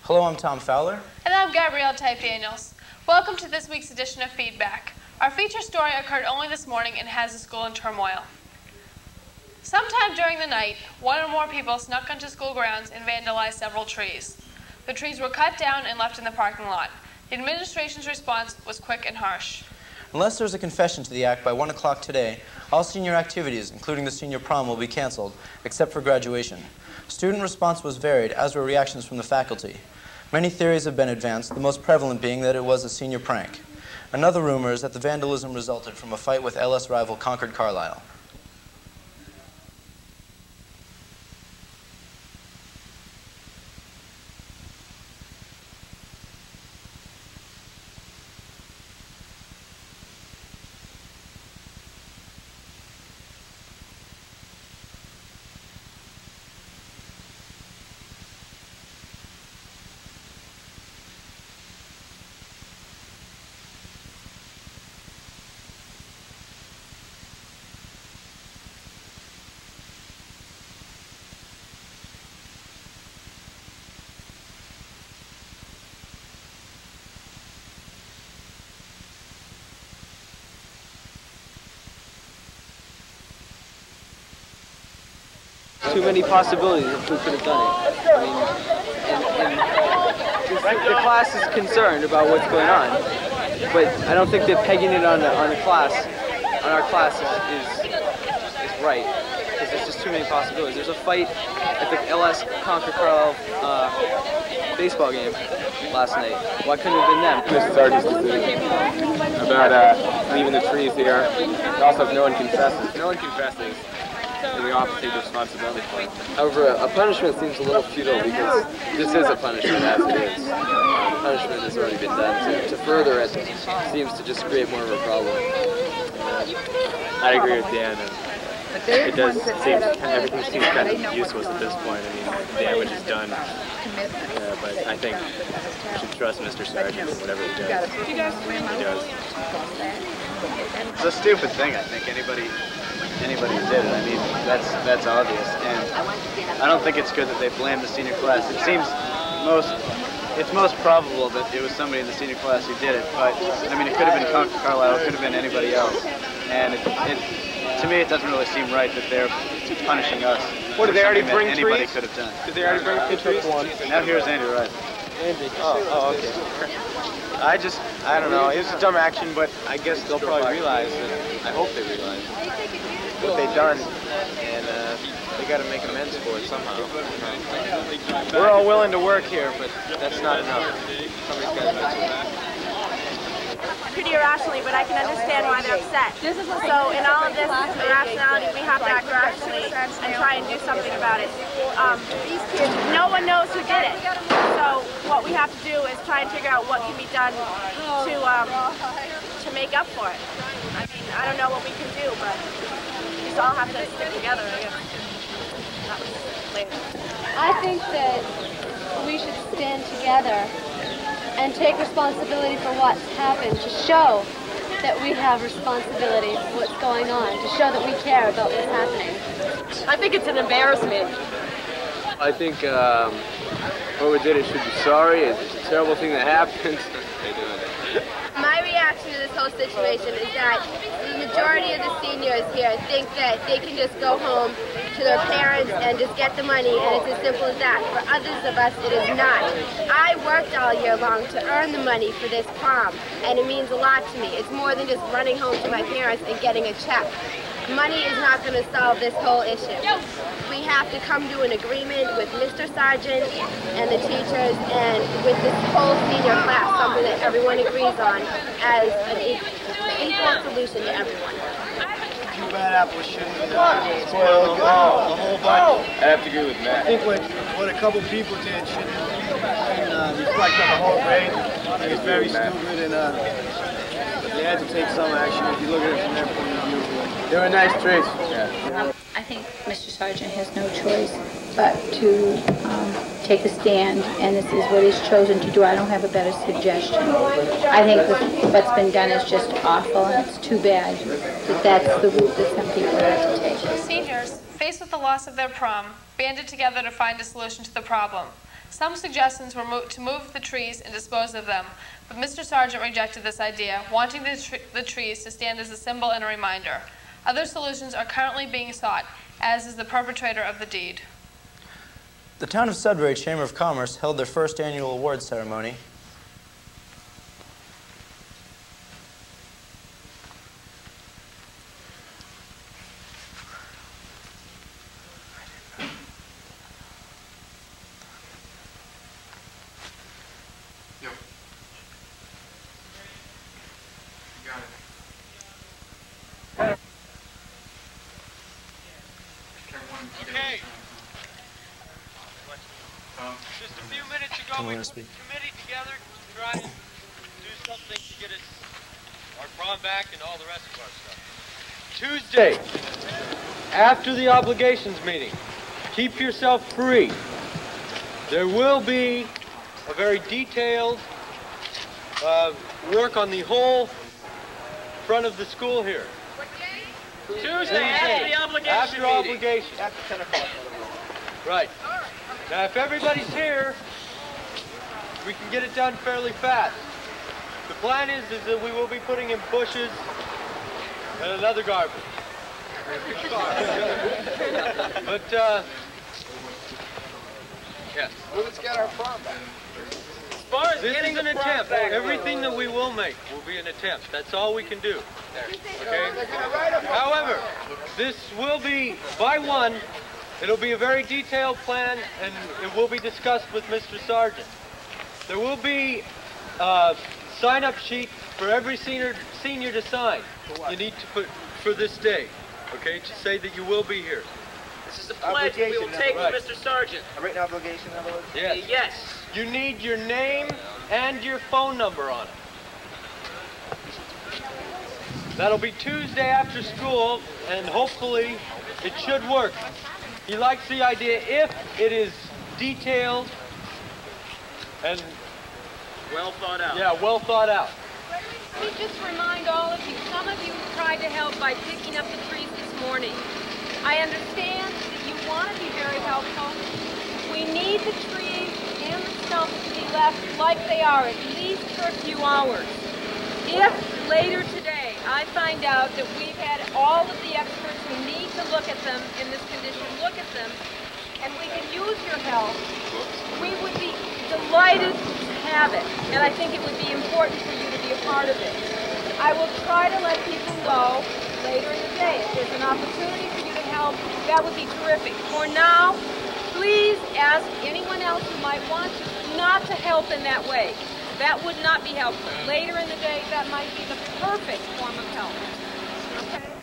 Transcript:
Hello, I'm Tom Fowler. And I'm Gabrielle Tiep-Daniels. Welcome to this week's edition of Feedback. Our feature story occurred only this morning and has the school in turmoil. Sometime during the night, one or more people snuck onto school grounds and vandalized several trees. The trees were cut down and left in the parking lot. The administration's response was quick and harsh. Unless there's a confession to the act by 1 o'clock today, all senior activities, including the senior prom, will be canceled, except for graduation. Student response was varied, as were reactions from the faculty. Many theories have been advanced, the most prevalent being that it was a senior prank. Another rumor is that the vandalism resulted from a fight with LS rival Concord Carlisle. Too many possibilities of who could have done it. I mean, the class is concerned about what's going on, but I don't think that pegging it on our class is right, because there's just too many possibilities. There's a fight at the LS Concord Carlisle baseball game last night. Why couldn't it have been them? Mr. Sargent's decision about leaving the trees here. Also, if no one confesses, the office take responsibility for it. However, a punishment seems a little futile because this is a punishment as it is. Punishment has already been done. To further it seems to just create more of a problem. I agree with Dan. It does seem, everything seems kind of useless at this point. I mean, the damage is done. But I think we should trust Mr. Sargent in whatever he does. He does. It's a stupid thing, I think. Anybody who did it. I mean, that's obvious, and I don't think it's good that they blame the senior class. It seems it's most probable that it was somebody in the senior class who did it, but I mean, it could have been Concord Carlisle, it could have been anybody else, and to me, it doesn't really seem right that they're punishing us. What, did they already bring trees? Anybody could have done. Did they already bring trees? Now here's Andy Rice. Andy. Oh, okay. I don't know. It was a dumb action, but I guess they'll probably realize, and I hope they realize what they've done, and they got to make amends for it somehow. We're all willing to work here, but that's not enough. Somebody's got to do it. Pretty irrationally, but I can understand why they're upset. So in all of this irrationality, we have to act rationally and try and do something about it. These kids, no one knows who did it. So what we have to do is try and figure out what can be done to make up for it. I mean, I don't know what we can do, but we just all have to stick together, I guess. That was later. I think that we should stand together and take responsibility for what's happened, to show that we have responsibility for what's going on, to show that we care about what's happening. I think it's an embarrassment. I think whoever did it should be sorry. It's a terrible thing that happened. My reaction to this whole situation is that the majority of the seniors here think that they can just go home to their parents and just get the money, and it's as simple as that. For others of us, it is not. I worked all year long to earn the money for this prom, and it means a lot to me. It's more than just running home to my parents and getting a check. Money is not going to solve this whole issue. We have to come to an agreement with Mr. Sargent and the teachers and with this whole senior class, something that everyone agrees on as an equal solution to everyone. Two bad apples shouldn't be spoiled the whole bunch. I have to agree with Matt. I think what a couple people did shouldn't reflect on the whole grade. I think it's very stupid, and they had to take some action if you look at it from their point of view. They were nice trees. Yeah. I think Mr. Sargent has no choice but to take a stand, and this is what he's chosen to do. I don't have a better suggestion. I think what's been done is just awful, and it's too bad that that's the route that some people have to take. Seniors, faced with the loss of their prom, banded together to find a solution to the problem. Some suggestions were to move the trees and dispose of them, but Mr. Sargent rejected this idea, wanting the trees to stand as a symbol and a reminder. Other solutions are currently being sought, as is the perpetrator of the deed. The Town of Sudbury Chamber of Commerce held their first annual awards ceremony. Okay. Just a few minutes ago, we put a committee together to try to do something to get us our prom back and all the rest of our stuff. Tuesday, after the obligations meeting, keep yourself free. There will be a very detailed work on the whole front of the school here. Tuesday, after the obligation After meeting. obligation. After 10 o'clock. Right. Now, if everybody's here, we can get it done fairly fast. The plan is that we will be putting in bushes and another garbage. But, yes. Well, let's get our prom back. As far as This getting is an the prom attempt. back, Everything that we will make will be an attempt. That's all we can do. Okay? However, this will be, by one, it'll be a very detailed plan, and it will be discussed with Mr. Sargent. There will be a sign-up sheet for every senior to sign. You need to put for this day, okay, to say that you will be here. this is the pledge we will take Right. to Mr. Sargent. A written obligation, in other words? Yes. Yes. You need your name and your phone number on it. That'll be Tuesday after school, and hopefully it should work. He likes the idea if it is detailed and Well thought out. yeah, well thought out. Let me just remind all of you, some of you tried to help by picking up the trees this morning. I understand that you want to be very helpful. We need the trees and the stumps to be left like they are, at least for a few hours. If later today I find out that we've had all of the experts who need to look at them in this condition look at them, and we can use your help, we would be delighted to have it. And I think it would be important for you to be a part of it. I will try to let people know later in the day. If there's an opportunity for you to help, that would be terrific. For now, please ask anyone else who might want to not to help in that way. That would not be helpful. Later in the day, that might be the perfect form of help. Okay?